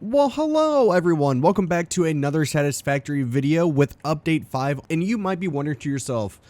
Well, hello everyone. Welcome back to another Satisfactory video with update 5. And you might be wondering to yourself,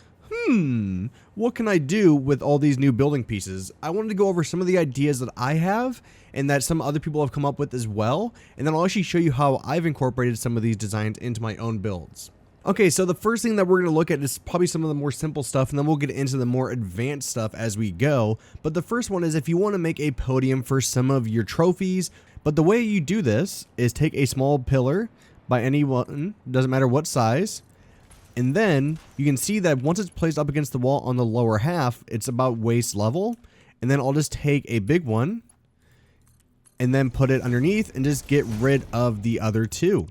what can I do with all these new building pieces? I wanted to go over some of the ideas that I have and that some other people have come up with as well. And then I'll actually show you how I've incorporated some of these designs into my own builds. Okay, so the first thing that we're going to look at is probably some of the more simple stuff, and then we'll get into the more advanced stuff as we go. But the first one is if you want to make a podium for some of your trophies. But the way you do this is take a small pillar by anyone, doesn't matter what size, and then you can see that once it's placed up against the wall on the lower half, it's about waist level. And then I'll just take a big one and then put it underneath and just get rid of the other two.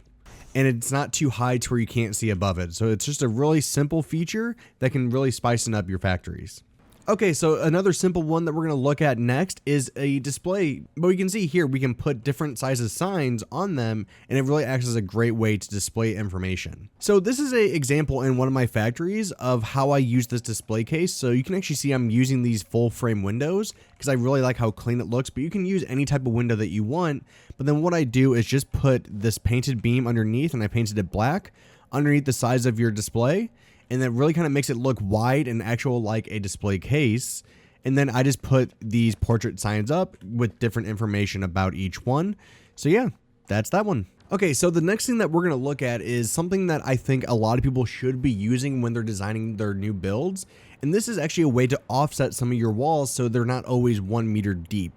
And it's not too high to where you can't see above it. So it's just a really simple feature that can really spice up your factories. Okay, so another simple one that we're going to look at next is a display. But you can see here we can put different sizes signs on them, and it really acts as a great way to display information. So this is an example in one of my factories of how I use this display case. So you can actually see I'm using these full frame windows because I really like how clean it looks, but you can use any type of window that you want. But then what I do is just put this painted beam underneath, and I painted it black underneath the size of your display. And that really kind of makes it look wide and actual like a display case. And then I just put these portrait signs up with different information about each one. So yeah, that's that one. Okay, so the next thing that we're going to look at is something that I think a lot of people should be using when they're designing their new builds. And this is actually a way to offset some of your walls so they're not always 1 meter deep.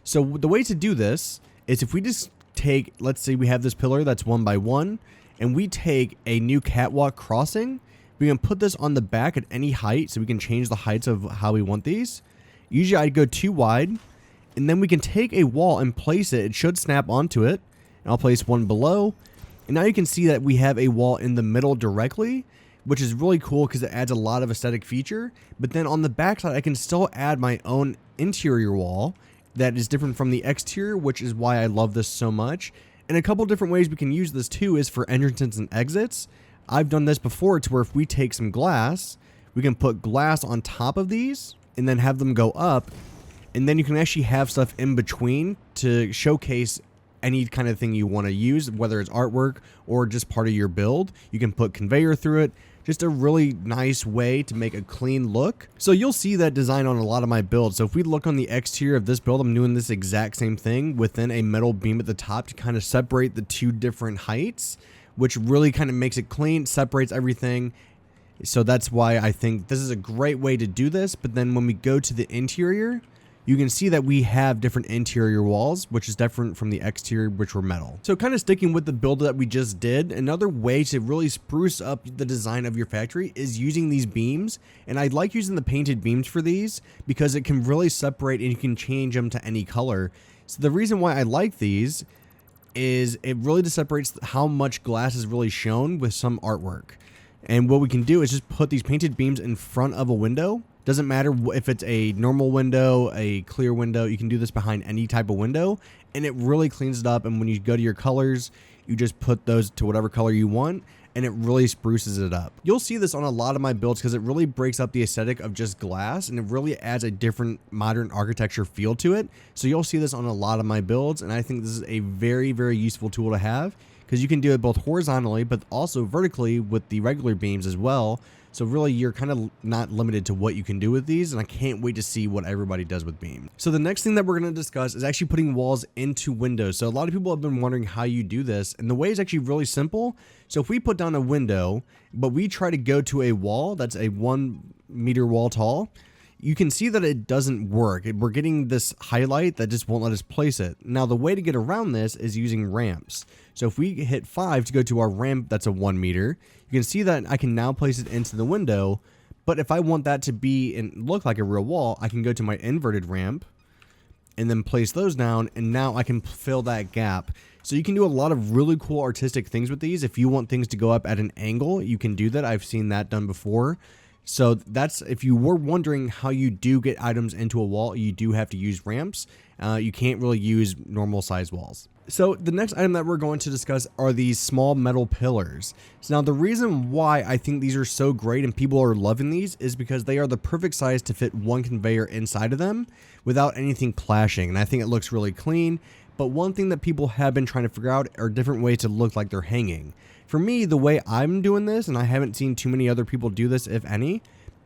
So the way to do this is if we just take, let's say we have this pillar that's 1 by 1, and we take a new catwalk crossing. We can put this on the back at any height, so we can change the heights of how we want these. Usually I'd go too wide, and then we can take a wall and place it. It should snap onto it, and I'll place one below. And now you can see that we have a wall in the middle directly, which is really cool because it adds a lot of aesthetic feature. But then on the back side, I can still add my own interior wall that is different from the exterior, which is why I love this so much. And a couple different ways we can use this too is for entrances and exits. I've done this before to where if we take some glass, we can put glass on top of these and then have them go up. And then you can actually have stuff in between to showcase any kind of thing you want to use, whether it's artwork or just part of your build. You can put conveyor through it. Just a really nice way to make a clean look. So you'll see that design on a lot of my builds. So if we look on the exterior of this build, I'm doing this exact same thing within a metal beam at the top to kind of separate the two different heights, which really kind of makes it clean, separates everything. So that's why I think this is a great way to do this. But then when we go to the interior, you can see that we have different interior walls, which is different from the exterior, which were metal. So kind of sticking with the build that we just did, another way to really spruce up the design of your factory is using these beams. And I like using the painted beams for these because it can really separate and you can change them to any color. So the reason why I like these is it really just separates how much glass is really shown with some artwork. And what we can do is just put these painted beams in front of a window. Doesn't matter if it's a normal window, a clear window, you can do this behind any type of window, and it really cleans it up. And when you go to your colors, you just put those to whatever color you want, and it really spruces it up. You'll see this on a lot of my builds because it really breaks up the aesthetic of just glass, and it really adds a different modern architecture feel to it. So you'll see this on a lot of my builds, and I think this is a very, very useful tool to have because you can do it both horizontally but also vertically with the regular beams as well. So really you're kind of not limited to what you can do with these, and I can't wait to see what everybody does with beams. So the next thing that we're going to discuss is actually putting walls into windows. So a lot of people have been wondering how you do this, and the way is actually really simple. So if we put down a window, but we try to go to a wall that's a 1 meter wall tall, you can see that it doesn't work. We're getting this highlight that just won't let us place it. Now the way to get around this is using ramps. So if we hit 5 to go to our ramp that's a 1 meter, you can see that I can now place it into the window. But if I want that to be and look like a real wall, I can go to my inverted ramp and then place those down, and now I can fill that gap. So you can do a lot of really cool artistic things with these. If you want things to go up at an angle, you can do that. I've seen that done before. So that's, if you were wondering how you do get items into a wall, you do have to use ramps. You can't really use normal size walls. So the next item that we're going to discuss are these small metal pillars. So now the reason why I think these are so great and people are loving these is because they are the perfect size to fit one conveyor inside of them without anything clashing. And I think it looks really clean. But one thing that people have been trying to figure out are different ways to look like they're hanging. For me, the way I'm doing this, and I haven't seen too many other people do this, if any,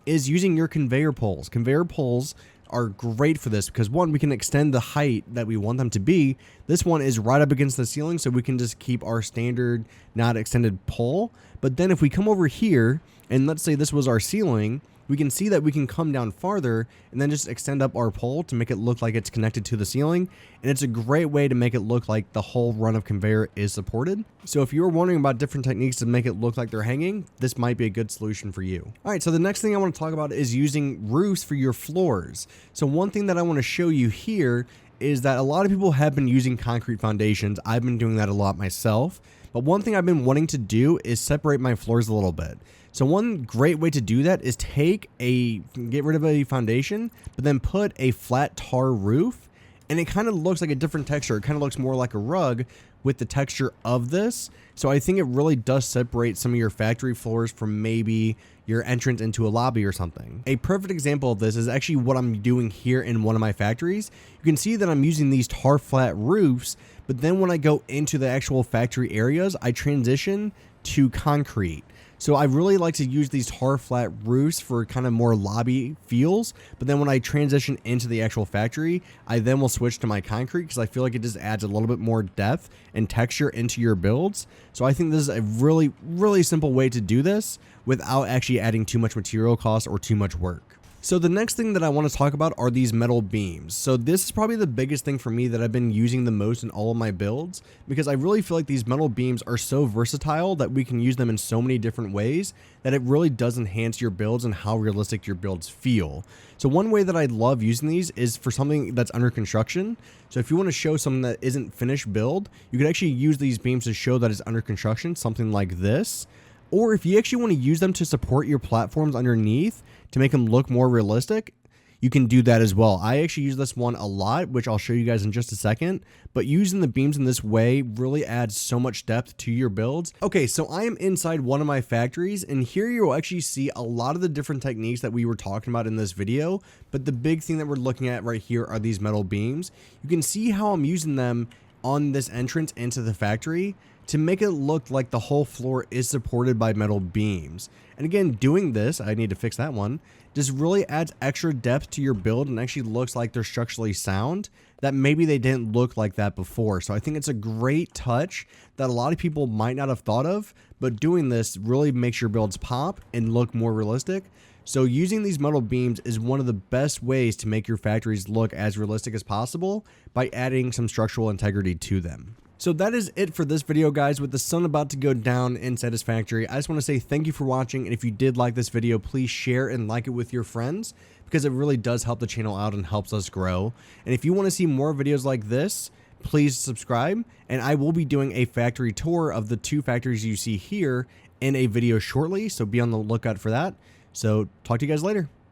is using your conveyor poles. Conveyor poles are great for this because, one, we can extend the height that we want them to be. This one is right up against the ceiling, so we can just keep our standard, not extended pole. But then if we come over here, and let's say this was our ceiling, we can see that we can come down farther and then just extend up our pole to make it look like it's connected to the ceiling. And it's a great way to make it look like the whole run of conveyor is supported. So if you're wondering about different techniques to make it look like they're hanging, this might be a good solution for you. All right, so the next thing I want to talk about is using roofs for your floors. So one thing that I want to show you here is that a lot of people have been using concrete foundations. I've been doing that a lot myself. But one thing I've been wanting to do is separate my floors a little bit. So one great way to do that is get rid of a foundation, but then put a flat tar roof, and it kind of looks like a different texture. It kind of looks more like a rug with the texture of this. So I think it really does separate some of your factory floors from maybe your entrance into a lobby or something. A perfect example of this is actually what I'm doing here in one of my factories. You can see that I'm using these tar flat roofs, but then when I go into the actual factory areas, I transition to concrete. So I really like to use these tar flat roofs for kind of more lobby feels. But then when I transition into the actual factory, I then will switch to my concrete because I feel like it just adds a little bit more depth and texture into your builds. So I think this is a really, really simple way to do this without actually adding too much material cost or too much work. So the next thing that I want to talk about are these metal beams. So this is probably the biggest thing for me that I've been using the most in all of my builds, because I really feel like these metal beams are so versatile that we can use them in so many different ways that it really does enhance your builds and how realistic your builds feel. So one way that I love using these is for something that's under construction. So if you want to show something that isn't finished build, you could actually use these beams to show that it's under construction, something like this. Or if you actually want to use them to support your platforms underneath to make them look more realistic, you can do that as well. I actually use this one a lot, which I'll show you guys in just a second, but using the beams in this way really adds so much depth to your builds. Okay, so I am inside one of my factories, and here you'll actually see a lot of the different techniques that we were talking about in this video, but the big thing that we're looking at right here are these metal beams. You can see how I'm using them on this entrance into the factory to make it look like the whole floor is supported by metal beams. And again, doing this, I need to fix that one, just really adds extra depth to your build and actually looks like they're structurally sound that maybe they didn't look like that before. So I think it's a great touch that a lot of people might not have thought of, but doing this really makes your builds pop and look more realistic. So using these metal beams is one of the best ways to make your factories look as realistic as possible by adding some structural integrity to them. So that is it for this video, guys. With the sun about to go down in Satisfactory, I just want to say thank you for watching, and if you did like this video, please share and like it with your friends, because it really does help the channel out and helps us grow. And if you want to see more videos like this, please subscribe, and I will be doing a factory tour of the 2 factories you see here in a video shortly, so be on the lookout for that. So talk to you guys later.